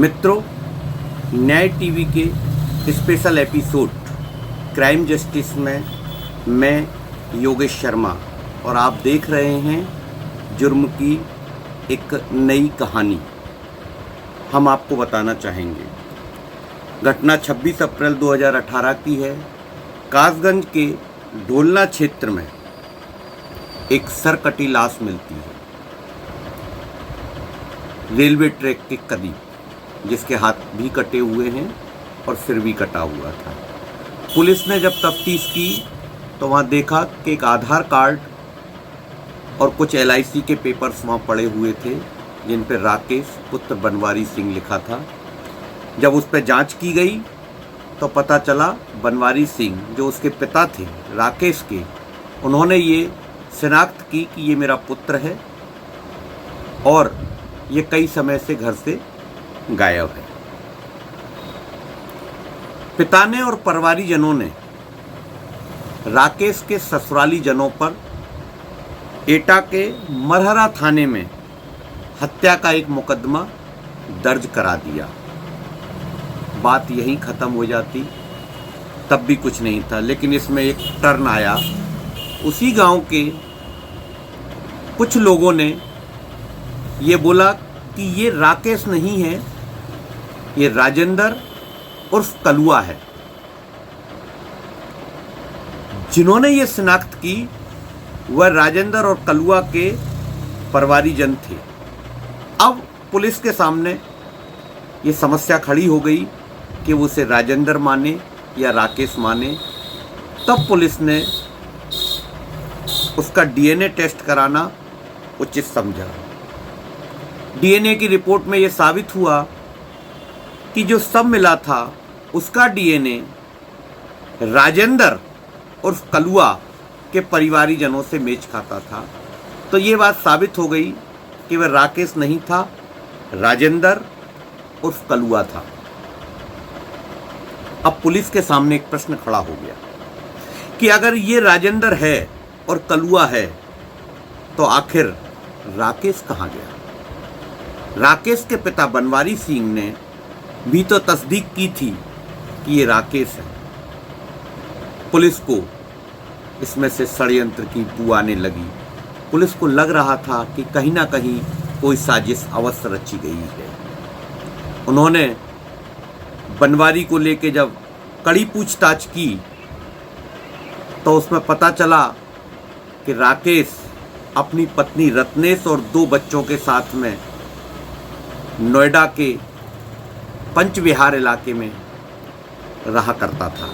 मित्रों, न्याय टीवी के स्पेशल एपिसोड क्राइम जस्टिस में मैं योगेश शर्मा और आप देख रहे हैं जुर्म की एक नई कहानी। हम आपको बताना चाहेंगे। घटना 26 अप्रैल 2018 की है। कासगंज के ढोलना क्षेत्र में एक सरकटी लाश मिलती है रेलवे ट्रैक के करीब, जिसके हाथ भी कटे हुए हैं और सिर भी कटा हुआ था। पुलिस ने जब तफ्तीश की तो वहाँ देखा कि एक आधार कार्ड और कुछ LIC के पेपर्स वहाँ पड़े हुए थे जिन पर राकेश पुत्र बनवारी सिंह लिखा था। जब उस पर जांच की गई तो पता चला बनवारी सिंह जो उसके पिता थे राकेश के, उन्होंने ये शिनाख्त की कि ये मेरा पुत्र है और ये कई समय से घर से गायब है। पिता ने और परिवारीजनों ने राकेश के ससुराली जनों पर एटा के मरहरा थाने में हत्या का एक मुकदमा दर्ज करा दिया। बात यहीं ख़त्म हो जाती, तब भी कुछ नहीं था। लेकिन इसमें एक टर्न आया। उसी गांव के कुछ लोगों ने ये बोला कि ये राकेश नहीं है, ये राजेंद्र उर्फ कलुआ है। जिन्होंने ये शिनाख्त की वह राजेंद्र और कलुआ के परिवारीजन थे। अब पुलिस के सामने ये समस्या खड़ी हो गई कि वो उसे राजेंद्र माने या राकेश माने। तब पुलिस ने उसका DNA टेस्ट कराना उचित समझा। DNA की रिपोर्ट में यह साबित हुआ कि जो सब मिला था उसका DNA राजेंद्र उर्फ कलुआ के परिवारीजनों से मेच खाता था। तो ये बात साबित हो गई कि वह राकेश नहीं था, राजेंद्र उर्फ कलुआ था। अब पुलिस के सामने एक प्रश्न खड़ा हो गया कि अगर ये राजेंद्र है और कलुआ है तो आखिर राकेश कहाँ गया? राकेश के पिता बनवारी सिंह ने भी तो तस्दीक की थी कि ये राकेश है। पुलिस को इसमें से षड्यंत्र की बू आने लगी। पुलिस को लग रहा था कि कहीं ना कहीं कोई साजिश अवश्य रची गई है। उन्होंने बनवारी को लेके जब कड़ी पूछताछ की तो उसमें पता चला कि राकेश अपनी पत्नी रत्नेश और 2 बच्चों के साथ में नोएडा के पंच विहार इलाके में रहा करता था।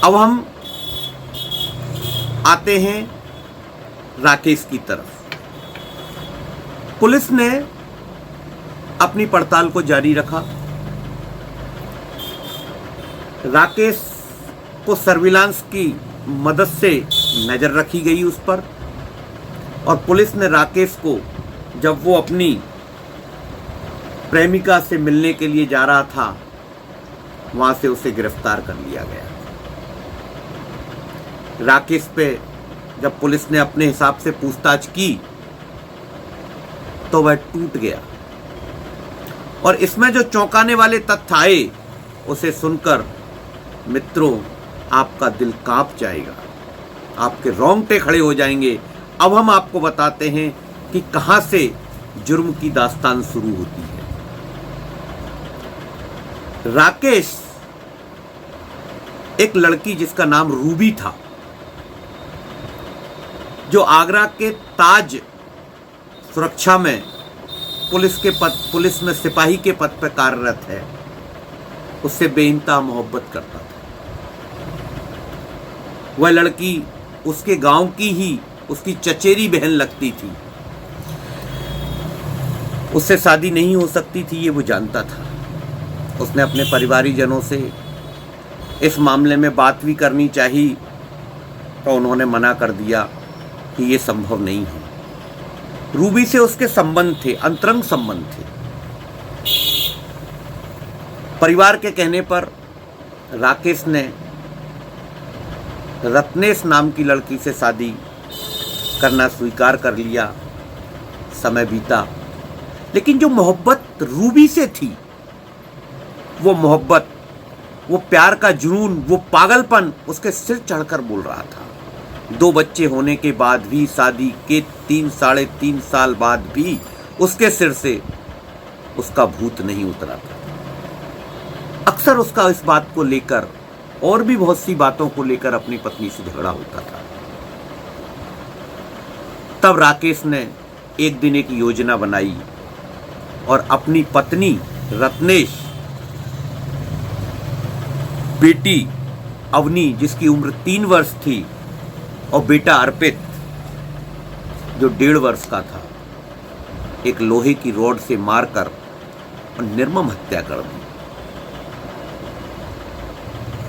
अब हम आते हैं राकेश की तरफ। पुलिस ने अपनी पड़ताल को जारी रखा। राकेश को सर्विलांस की मदद से नज़र रखी गई उस पर, और पुलिस ने राकेश को जब वो अपनी प्रेमिका से मिलने के लिए जा रहा था वहाँ से उसे गिरफ्तार कर लिया गया। राकेश पे जब पुलिस ने अपने हिसाब से पूछताछ की तो वह टूट गया। और इसमें जो चौंकाने वाले तथ्य आए उसे सुनकर मित्रों आपका दिल कांप जाएगा, आपके रोंगटे खड़े हो जाएंगे। अब हम आपको बताते हैं कि कहां से जुर्म की दास्तान शुरू होती है। राकेश एक लड़की जिसका नाम रूबी था, जो आगरा के ताज सुरक्षा में पुलिस में सिपाही के पद पर कार्यरत है, उससे बेइंतहा मोहब्बत करता था। वह लड़की उसके गांव की ही उसकी चचेरी बहन लगती थी। उससे शादी नहीं हो सकती थी, ये वो जानता था। उसने अपने परिवारीजनों से इस मामले में बात भी करनी चाहिए तो उन्होंने मना कर दिया कि ये संभव नहीं है। रूबी से उसके संबंध थे, अंतरंग संबंध थे। परिवार के कहने पर राकेश ने रत्नेश नाम की लड़की से शादी करना स्वीकार कर लिया। समय बीता, लेकिन जो मोहब्बत रूबी से थी, वो मोहब्बत, वो प्यार का जुनून, वो पागलपन उसके सिर चढ़कर बोल रहा था। 2 बच्चे होने के बाद भी, शादी के 3-3.5 साल बाद भी उसके सिर से उसका भूत नहीं उतरा था। अक्सर उसका इस बात को लेकर और भी बहुत सी बातों को लेकर अपनी पत्नी से झगड़ा होता था। तब राकेश ने एक दिन एक योजना बनाई और अपनी पत्नी रत्नेश, बेटी अवनी जिसकी उम्र 3 वर्ष थी, और बेटा अर्पित जो 1.5 वर्ष का था, एक लोहे की रॉड से मारकर और निर्मम हत्या कर दी।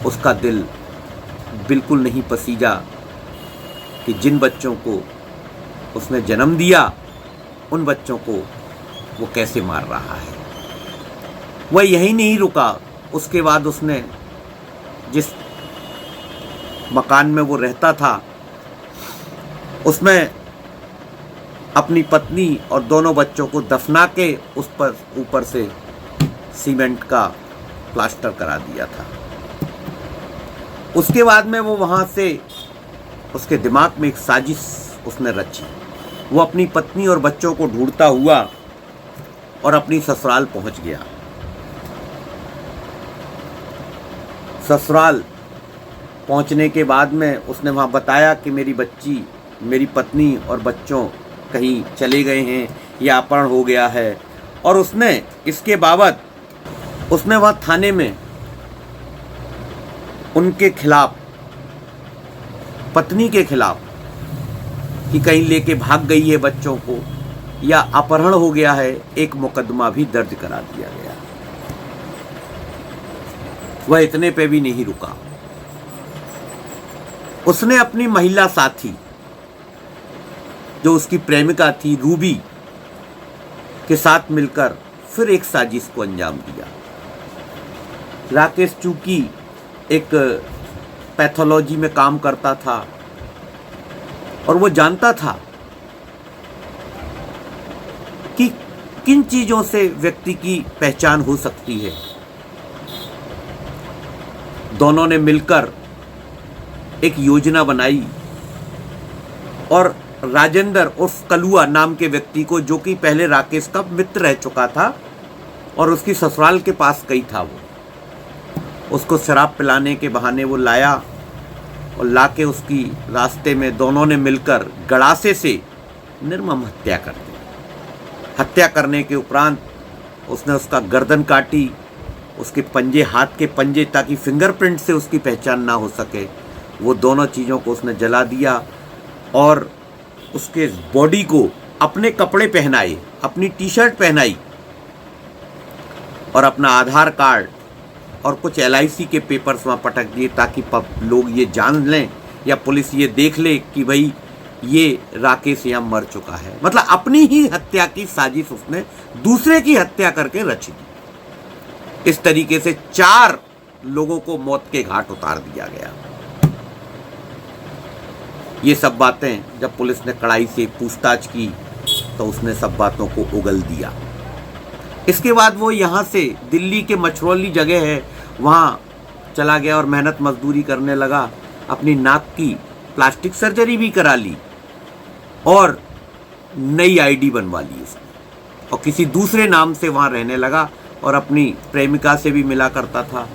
उसका दिल बिल्कुल नहीं पसीजा कि जिन बच्चों को उसने जन्म दिया, उन बच्चों को वो कैसे मार रहा है। वह यही नहीं रुका, उसके बाद उसने जिस मकान में वो रहता था, उसमें अपनी पत्नी और दोनों बच्चों को दफना के उस पर ऊपर से सीमेंट का प्लास्टर करा दिया था। उसके बाद में वो वहाँ से, उसके दिमाग में एक साजिश उसने रची। वो अपनी पत्नी और बच्चों को ढूंढता हुआ और अपनी ससुराल पहुँच गया। ससुराल पहुँचने के बाद में उसने वहाँ बताया कि मेरी बच्ची, मेरी पत्नी और बच्चों कहीं चले गए हैं या अपहरण हो गया है। और उसने इसके बाबत उसने वहाँ थाने में उनके खिलाफ, पत्नी के खिलाफ, कि कहीं लेके भाग गई है बच्चों को या अपहरण हो गया है, एक मुकदमा भी दर्ज करा दिया गया। वह इतने पे भी नहीं रुका। उसने अपनी महिला साथी, जो उसकी प्रेमिका थी रूबी, के साथ मिलकर फिर एक साजिश को अंजाम दिया। राकेश चूंकि एक पैथोलॉजी में काम करता था और वो जानता था कि किन चीज़ों से व्यक्ति की पहचान हो सकती है। दोनों ने मिलकर एक योजना बनाई और राजेंद्र उर्फ कलुआ नाम के व्यक्ति को, जो कि पहले राकेश का मित्र रह चुका था और उसकी ससुराल के पास गई था, वो उसको शराब पिलाने के बहाने वो लाया और लाके उसकी रास्ते में दोनों ने मिलकर गड़ासे से निर्मम हत्या कर दी। हत्या करने के उपरांत उसने उसका गर्दन काटी, उसके पंजे, हाथ के पंजे, ताकि फिंगरप्रिंट से उसकी पहचान ना हो सके। वो दोनों चीज़ों को उसने जला दिया और उसके बॉडी को अपने कपड़े पहनाए, अपनी टी-शर्ट पहनाई और अपना आधार कार्ड और कुछ LIC के पेपर्स वहाँ पटक दिए, ताकि लोग ये जान लें या पुलिस ये देख ले कि भाई ये राकेश यहाँ मर चुका है। मतलब अपनी ही हत्या की साजिश उसने दूसरे की हत्या करके रच दी। इस तरीके से 4 लोगों को मौत के घाट उतार दिया गया। ये सब बातें जब पुलिस ने कड़ाई से पूछताछ की तो उसने सब बातों को उगल दिया। इसके बाद वो यहाँ से दिल्ली के मछरौली जगह है, वहाँ चला गया और मेहनत मजदूरी करने लगा। अपनी नाक की प्लास्टिक सर्जरी भी करा ली और नई ID बनवा ली उसने, और किसी दूसरे नाम से वहाँ रहने लगा और अपनी प्रेमिका से भी मिला करता था।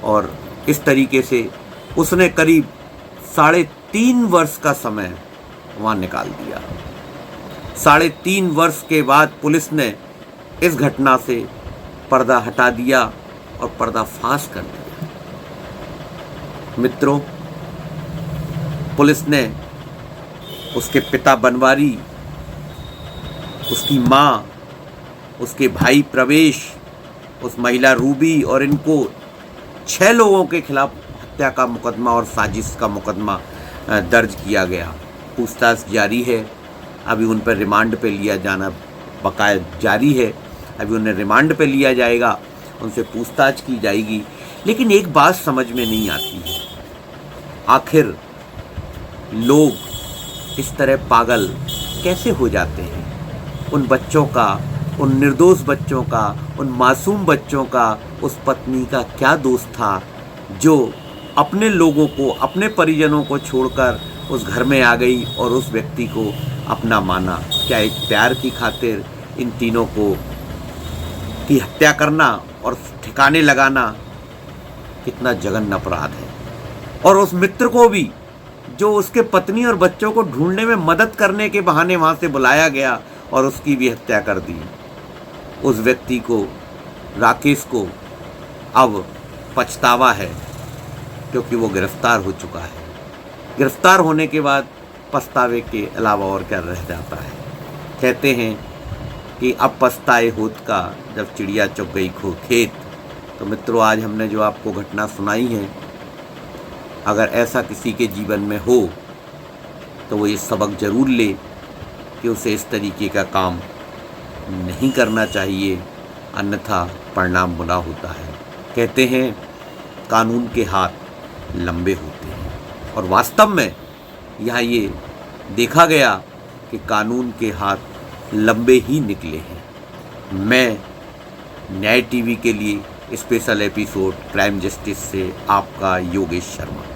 और इस तरीके से उसने करीब 3.5 वर्ष का समय वहाँ निकाल दिया। 3.5 वर्ष के बाद पुलिस ने इस घटना से पर्दा हटा दिया और पर्दाफाश कर दिया। मित्रों, पुलिस ने उसके पिता बनवारी, उसकी माँ, उसके भाई प्रवेश, उस महिला रूबी और इनको 6 लोगों के खिलाफ हत्या का मुकदमा और साजिश का मुकदमा दर्ज किया गया। पूछताछ जारी है, अभी उन पर रिमांड पे लिया जाना बकाया जारी है। अभी उन्हें रिमांड पे लिया जाएगा, उनसे पूछताछ की जाएगी। लेकिन एक बात समझ में नहीं आती है, आखिर लोग इस तरह पागल कैसे हो जाते हैं। उन बच्चों का उन निर्दोष बच्चों का, उन मासूम बच्चों का, उस पत्नी का क्या दोष था जो अपने लोगों को, अपने परिजनों को छोड़कर उस घर में आ गई और उस व्यक्ति को अपना माना। क्या एक प्यार की खातिर इन तीनों को की हत्या करना और ठिकाने लगाना कितना जघन्य अपराध है। और उस मित्र को भी, जो उसके पत्नी और बच्चों को ढूंढने में मदद करने के बहाने वहाँ से बुलाया गया और उसकी भी हत्या कर दी। उस व्यक्ति को, राकेश को, अब पछतावा है क्योंकि वो गिरफ्तार हो चुका है। गिरफ्तार होने के बाद पछतावे के अलावा और क्या रह जाता है। कहते हैं कि अब पछताए होत का, जब चिड़िया चुग गई खेत। तो मित्रों, आज हमने जो आपको घटना सुनाई है, अगर ऐसा किसी के जीवन में हो तो वो ये सबक ज़रूर ले कि उसे इस तरीके का काम नहीं करना चाहिए, अन्यथा परिणाम बुरा होता है। कहते हैं कानून के हाथ लंबे होते हैं, और वास्तव में यहाँ ये देखा गया कि कानून के हाथ लंबे ही निकले हैं। मैं न्याय टीवी के लिए स्पेशल एपिसोड क्राइम जस्टिस से आपका योगेश शर्मा।